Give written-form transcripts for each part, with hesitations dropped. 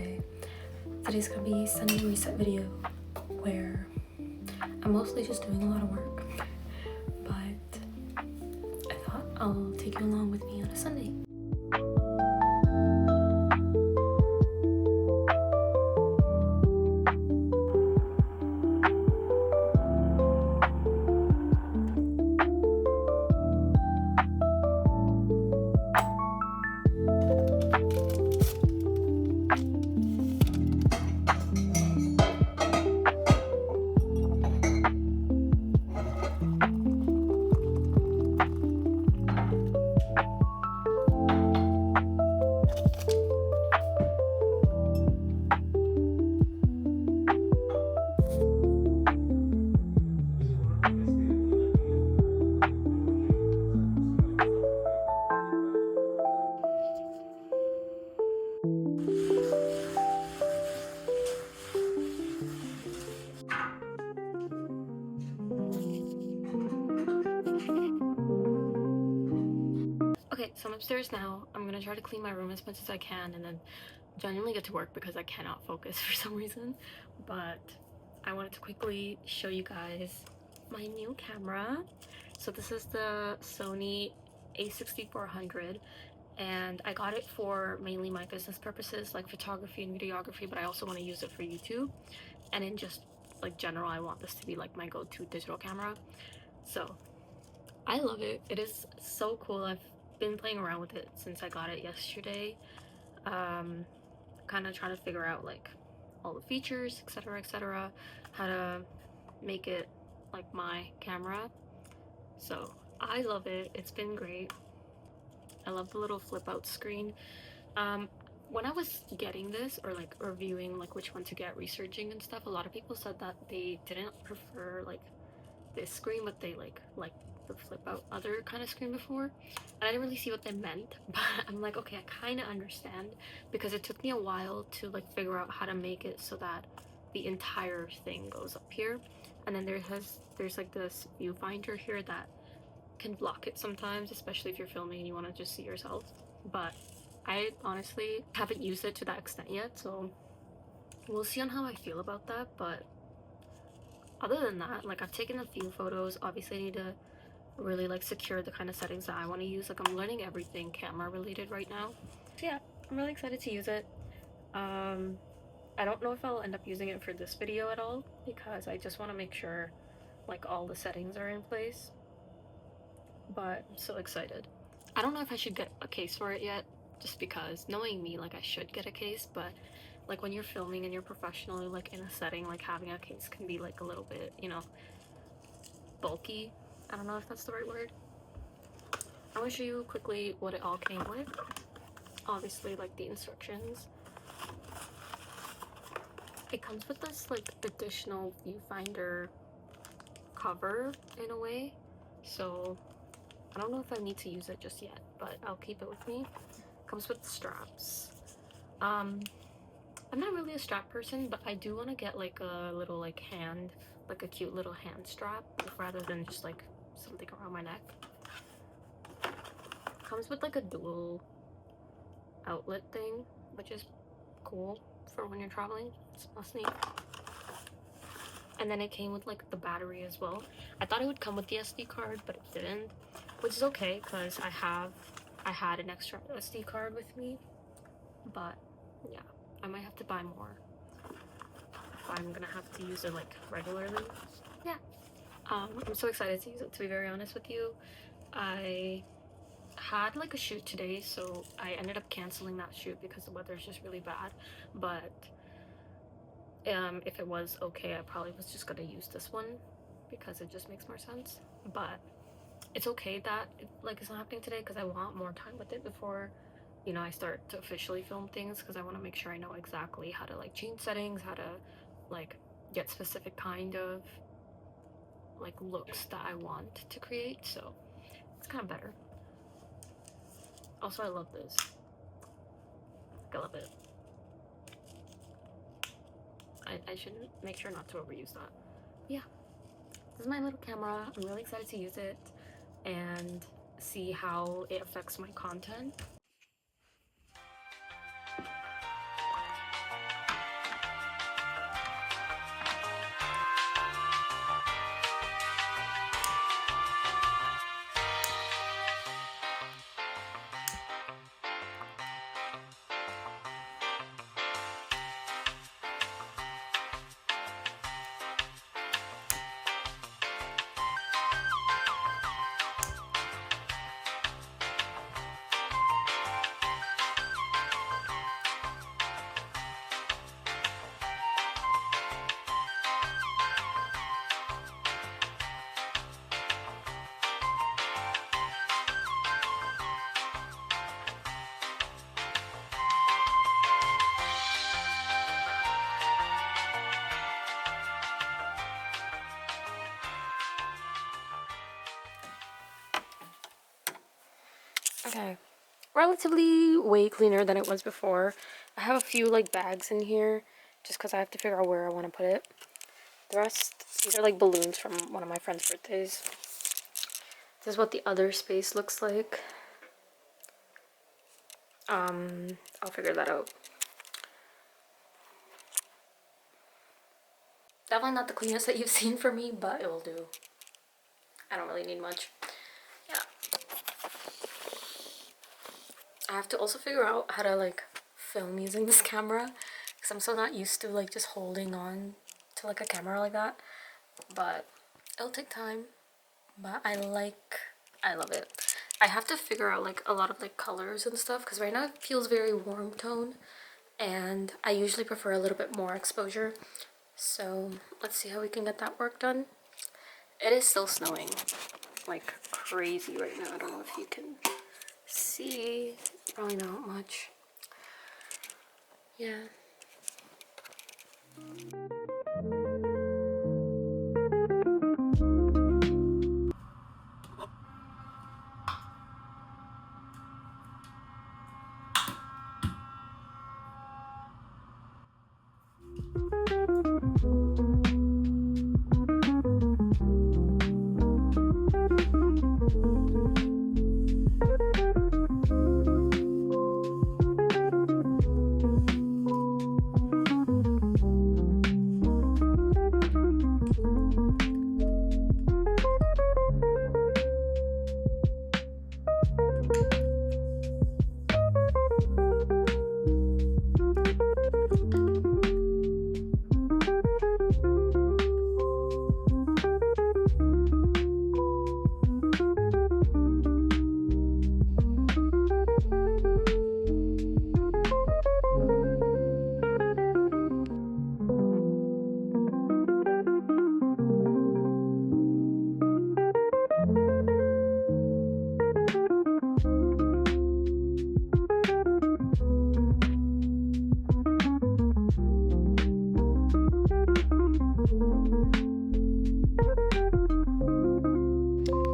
Sunday. Today's gonna be a Sunday reset video where I'm mostly just doing a lot of work, but I thought I'll take you along with me on a Sunday. Okay, so I'm upstairs now. I'm gonna try to clean my room as much as I can and then genuinely get to work because I cannot focus for some reason. But I wanted to quickly show you guys my new camera. So this is the Sony a6400 and I got it for mainly my business purposes like photography and videography, but I also want to use it for YouTube and in just like general I want this to be like my go-to digital camera. So I love it. It is so cool. I've been playing around with it since I got it yesterday, kind of trying to figure out like all the features, etc., how to make it like my camera. So I love it. It's been great. I love the little flip out screen. When I was getting this or like reviewing like which one to get, researching and stuff, a lot of people said that they didn't prefer like this screen, but they like the flip out other kind of screen before, and I didn't really see what they meant, but I'm like, okay, I kind of understand, because it took me a while to like figure out how to make it so that the entire thing goes up here, and then there's like this viewfinder here that can block it sometimes, especially if you're filming and you want to just see yourself. But I honestly haven't used it to that extent yet, so we'll see on how I feel about that. But other than that, like, I've taken a few photos. Obviously I need to really like secure the kind of settings that I want to use. Like, I'm learning everything camera related right now, so yeah, I'm really excited to use it. I don't know if I'll end up using it for this video at all, because I just want to make sure like all the settings are in place, but I'm so excited. I don't know if I should get a case for it yet, just because knowing me, like, I should get a case, but like when you're filming and you're professionally like in a setting, like having a case can be like a little bit, you know, bulky. I don't know if that's the right word. I want to show you quickly what it all came with. Obviously, like the instructions. It comes with this like additional viewfinder cover in a way. So I don't know if I need to use it just yet, but I'll keep it with me. Comes with straps. I'm not really a strap person, but I do want to get like a little like hand, like a cute little hand strap, rather than just like something around my neck. Comes with like a dual outlet thing, which is cool for when you're traveling. It's must neat. And then it came with like the battery as well. I thought it would come with the SD card, but it didn't, which is okay because I had an extra SD card with me. But yeah, I might have to buy more if I'm gonna have to use it like regularly. Yeah, I'm so excited to use it, to be very honest with you. I had like a shoot today, so I ended up canceling that shoot because the weather's just really bad. But if it was okay, I probably was just gonna use this one because it just makes more sense. But it's okay that it's not happening today, because I want more time with it before, you know, I start to officially film things, because I want to make sure I know exactly how to like change settings, how to like get specific kind of like looks that I want to create. So it's kind of better. Also, I love this. I love it. I should make sure not to overuse that. Yeah, this is my little camera. I'm really excited to use it and see how it affects my content. Okay, relatively way cleaner than it was before. I have a few like bags in here just because I have to figure out where I want to put it. The rest, these are like balloons from one of my friend's birthdays. This is what the other space looks like. I'll figure that out. Definitely not the cleanest that you've seen for me, but it will do. I don't really need much. Yeah. I have to also figure out how to like film using this camera because I'm so not used to like just holding on to like a camera like that. But it'll take time. But I love it. I have to figure out like a lot of like colors and stuff because right now it feels very warm tone and I usually prefer a little bit more exposure. So let's see how we can get that work done. It is still snowing like crazy right now. I don't know if you can see. Probably not much. Yeah.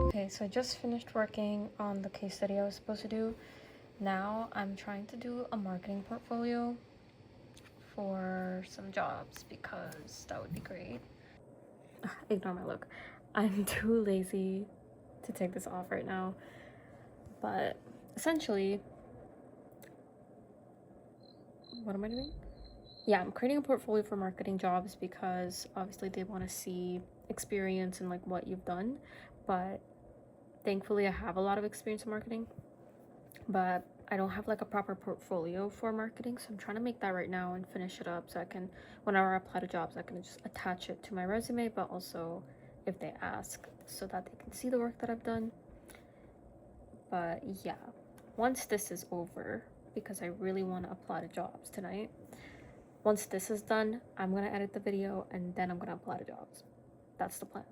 Okay, so I just finished working on the case study I was supposed to do. Now I'm trying to do a marketing portfolio for some jobs because that would be great. Ignore my look. I'm too lazy to take this off right now. But essentially, what am I doing? Yeah, I'm creating a portfolio for marketing jobs because obviously they want to see experience and like what you've done. But thankfully I have a lot of experience in marketing, but I don't have like a proper portfolio for marketing, so I'm trying to make that right now and finish it up so I can, whenever I apply to jobs, I can just attach it to my resume, but also if they ask so that they can see the work that I've done. But yeah, once this is over, because I really want to apply to jobs tonight, once this is done, I'm gonna edit the video and then I'm gonna apply to jobs. That's the plan.